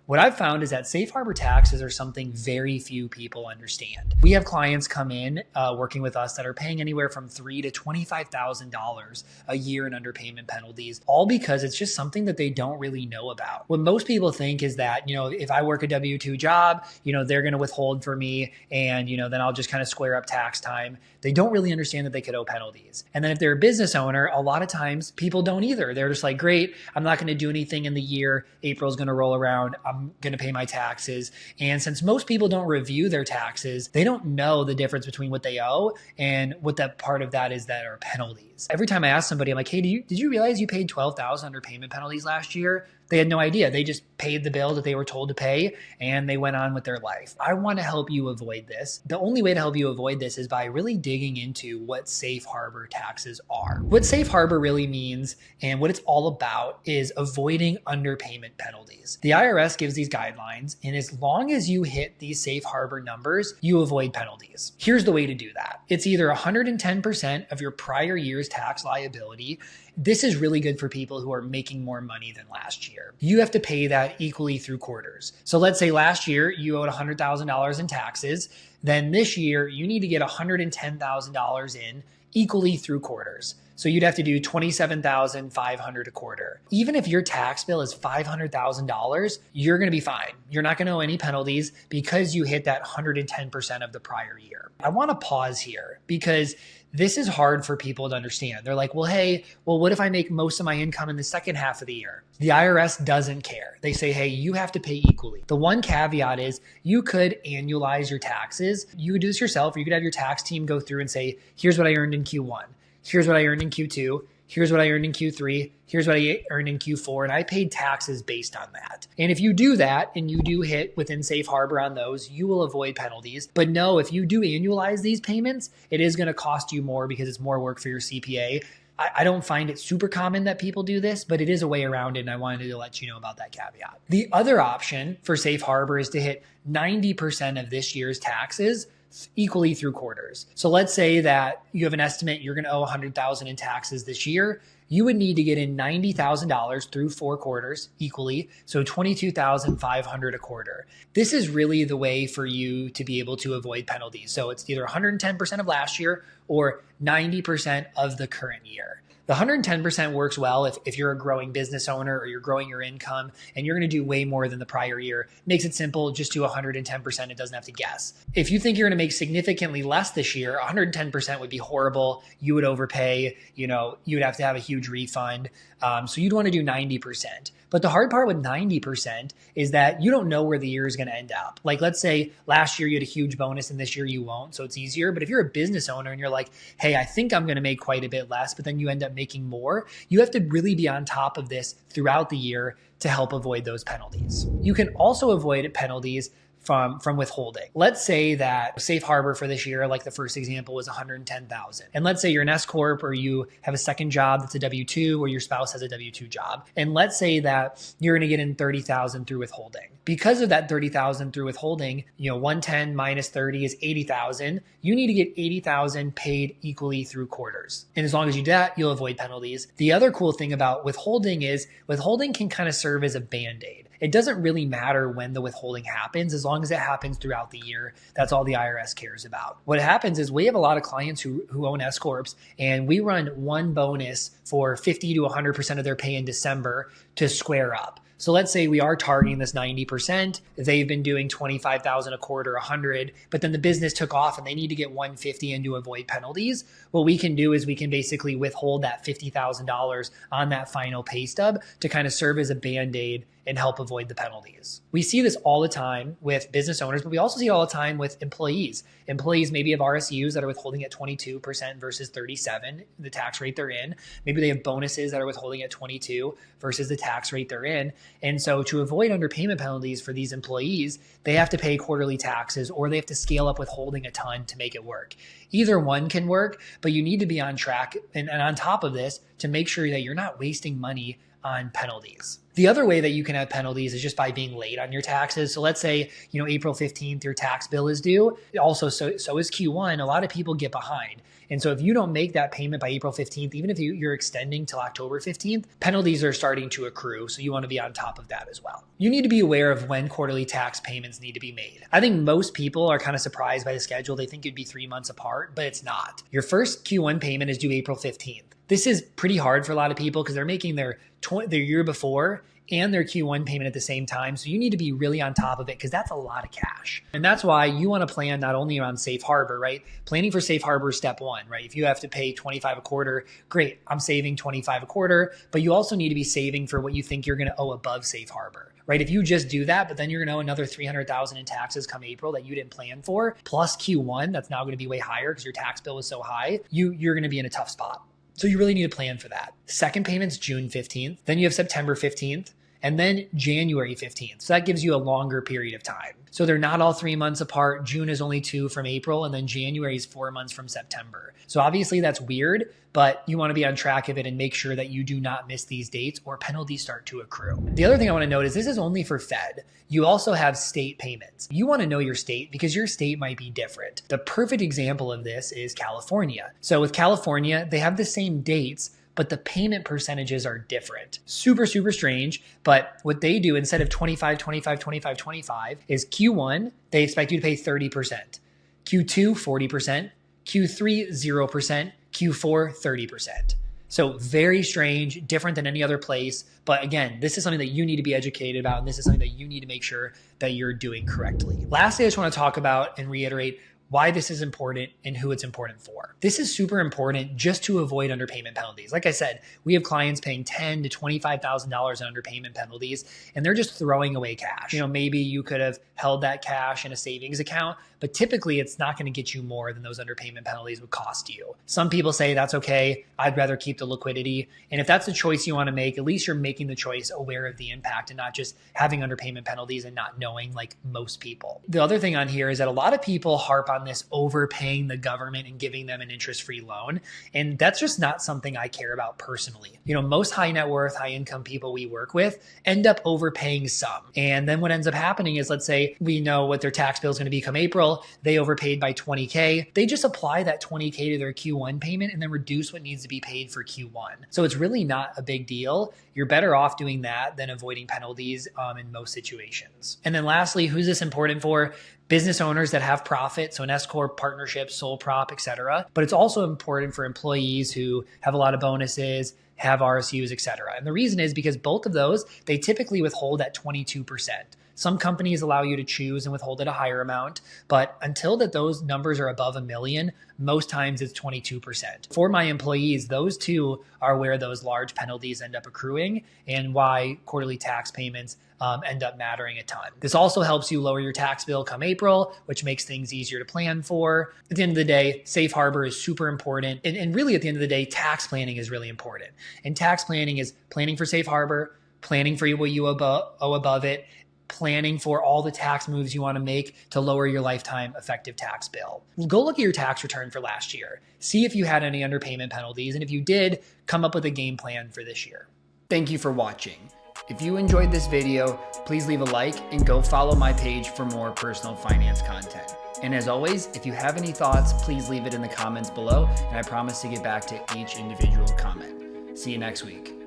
What I've found is that safe harbor taxes are something very few people understand. We have clients come in working with us that are paying anywhere from $3,000 to $25,000 a year in underpayment penalties, all because it's just something that they don't really know about. What most people think is that, if I work a W-2 job, they're going to withhold for me and, then I'll just kind of square up tax time. They don't really understand that they could owe penalties. And then if they're a business owner, a lot of times people don't either. They're just like, great, I'm not going to do anything in the year. April's going to roll around. I'm going to pay my taxes. And since most people don't review their taxes, they don't know the difference between what they owe and what that part of that is that are penalties. Every time I ask somebody, I'm like, hey, did you realize you paid $12,000 under payment penalties last year? They had no idea. They just paid the bill that they were told to pay and they went on with their life. I want to help you avoid this. The only way to help you avoid this is by really digging into what safe harbor taxes are. What safe harbor really means and what it's all about is avoiding underpayment penalties. The IRS gives these guidelines, and as long as you hit these safe harbor numbers, you avoid penalties. Here's the way to do that. It's either 110% of your prior year's tax liability. This is really good for people who are making more money than last year. You have to pay that equally through quarters. So let's say last year you owed $100,000 in taxes. Then this year you need to get $110,000 in equally through quarters. So you'd have to do $27,500 a quarter. Even if your tax bill is $500,000, you're going to be fine. You're not going to owe any penalties because you hit that 110% of the prior year. I want to pause here because this is hard for people to understand. They're like, what if I make most of my income in the second half of the year? The IRS doesn't care. They say, hey, you have to pay equally. The one caveat is you could annualize your taxes. You could do this yourself, or you could have your tax team go through and say, here's what I earned in Q1. Here's what I earned in Q2. Here's what I earned in Q3. Here's what I earned in Q4. And I paid taxes based on that. And if you do that and you do hit within safe harbor on those, you will avoid penalties. But no, if you do annualize these payments, it is going to cost you more because it's more work for your CPA. I don't find it super common that people do this, but it is a way around it. And I wanted to let you know about that caveat. The other option for safe harbor is to hit 90% of this year's taxes equally through quarters. So let's say that you have an estimate you're going to owe $100,000 in taxes this year. You would need to get in $90,000 through 4 quarters equally, so $22,500 a quarter. This is really the way for you to be able to avoid penalties. So it's either 110% of last year or 90% of the current year. The 110% works well if you're a growing business owner or you're growing your income and you're going to do way more than the prior year. Makes it simple, just do 110%. It doesn't have to guess. If you think you're going to make significantly less this year, 110% would be horrible. You would overpay, you would have to have a huge refund. So you'd want to do 90%. But the hard part with 90% is that you don't know where the year is going to end up. Like, let's say last year you had a huge bonus and this year you won't, so it's easier. But if you're a business owner and you're like, hey, I think I'm going to make quite a bit less, but then you end up making more, you have to really be on top of this throughout the year to help avoid those penalties. You can also avoid penalties from withholding. Let's say that safe harbor for this year, like the first example, was $110,000. And let's say you're an S Corp or you have a second job that's a W-2 or your spouse has a W-2 job. And let's say that you're going to get in $30,000 through withholding. Because of that $30,000 through withholding, 110 minus 30 is $80,000. You need to get $80,000 paid equally through quarters. And as long as you do that, you'll avoid penalties. The other cool thing about withholding is withholding can kind of serve as a Band-Aid. It doesn't really matter when the withholding happens, as long as it happens throughout the year. That's all the IRS cares about. What happens is we have a lot of clients who own S Corps, and we run one bonus for 50 to 100% of their pay in December to square up. So let's say we are targeting this 90%. They've been doing $25,000 a quarter, 100, but then the business took off and they need to get 150 in to avoid penalties. What we can do is we can basically withhold that $50,000 on that final pay stub to kind of serve as a Band-Aid and help avoid the penalties. We see this all the time with business owners, but we also see it all the time with employees. Employees maybe have RSUs that are withholding at 22% versus 37%, the tax rate they're in. Maybe they have bonuses that are withholding at 22 versus the tax rate they're in. And so to avoid underpayment penalties for these employees, they have to pay quarterly taxes or they have to scale up withholding a ton to make it work. Either one can work, but you need to be on track and on top of this to make sure that you're not wasting money on penalties. The other way that you can have penalties is just by being late on your taxes. So let's say, April 15th, your tax bill is due. Also, so is Q1. A lot of people get behind. And so if you don't make that payment by April 15th, even if you're extending till October 15th, penalties are starting to accrue. So you want to be on top of that as well. You need to be aware of when quarterly tax payments need to be made. I think most people are kind of surprised by the schedule. They think it'd be 3 months apart, but it's not. Your first Q1 payment is due April 15th. This is pretty hard for a lot of people because they're making their year before and their Q1 payment at the same time. So you need to be really on top of it because that's a lot of cash. And that's why you want to plan not only around safe harbor, right? Planning for safe harbor is step one, right? If you have to pay 25 a quarter, great, I'm saving 25 a quarter, but you also need to be saving for what you think you're going to owe above safe harbor, right? If you just do that, but then you're going to owe another $300,000 in taxes come April that you didn't plan for, plus Q1, that's now going to be way higher because your tax bill was so high, you're going to be in a tough spot. So you really need to plan for that. Second payment's June 15th. Then you have September 15th. And then January 15th. So that gives you a longer period of time. So they're not all 3 months apart. June is only 2 from April, and then January is 4 months from September. So obviously that's weird, but you want to be on track of it and make sure that you do not miss these dates or penalties start to accrue. The other thing I want to note is this is only for Fed. You also have state payments. You want to know your state because your state might be different. The perfect example of this is California. So with California, they have the same dates, but the payment percentages are different. Super, super strange. But what they do instead of 25, 25, 25, 25 is Q1, they expect you to pay 30%. Q2, 40%. Q3, 0%. Q4, 30%. So very strange, different than any other place. But again, this is something that you need to be educated about. And this is something that you need to make sure that you're doing correctly. Lastly, I just want to talk about and reiterate why this is important and who it's important for. This is super important just to avoid underpayment penalties. Like I said, we have clients paying $10,000 to $25,000 in underpayment penalties, and they're just throwing away cash. Maybe you could have held that cash in a savings account, but typically it's not going to get you more than those underpayment penalties would cost you. Some people say that's okay. I'd rather keep the liquidity. And if that's the choice you want to make, at least you're making the choice aware of the impact and not just having underpayment penalties and not knowing like most people. The other thing on here is that a lot of people harp on this overpaying the government and giving them an interest-free loan. And that's just not something I care about personally. Most high net worth, high income people we work with end up overpaying some. And then what ends up happening is, let's say we know what their tax bill is going to be come April, they overpaid by $20K. They just apply that $20K to their Q1 payment and then reduce what needs to be paid for Q1. So it's really not a big deal. You're better off doing that than avoiding penalties in most situations. And then lastly, who's this important for? Business owners that have profit, so an S-Corp, partnership, sole prop, etc. But it's also important for employees who have a lot of bonuses, have RSUs, etc. And the reason is because both of those, they typically withhold at 22%. Some companies allow you to choose and withhold at a higher amount, but until those numbers are above $1 million, most times it's 22%. For my employees, those two are where those large penalties end up accruing and why quarterly tax payments end up mattering a ton. This also helps you lower your tax bill come April, which makes things easier to plan for. At the end of the day, safe harbor is super important. And really at the end of the day, tax planning is really important. And tax planning is planning for safe harbor, planning for what you owe above it, planning for all the tax moves you want to make to lower your lifetime effective tax bill. Go look at your tax return for last year. See if you had any underpayment penalties. And if you did, come up with a game plan for this year. Thank you for watching. If you enjoyed this video, please leave a like and go follow my page for more personal finance content. And as always, if you have any thoughts, please leave it in the comments below, and I promise to get back to each individual comment. See you next week.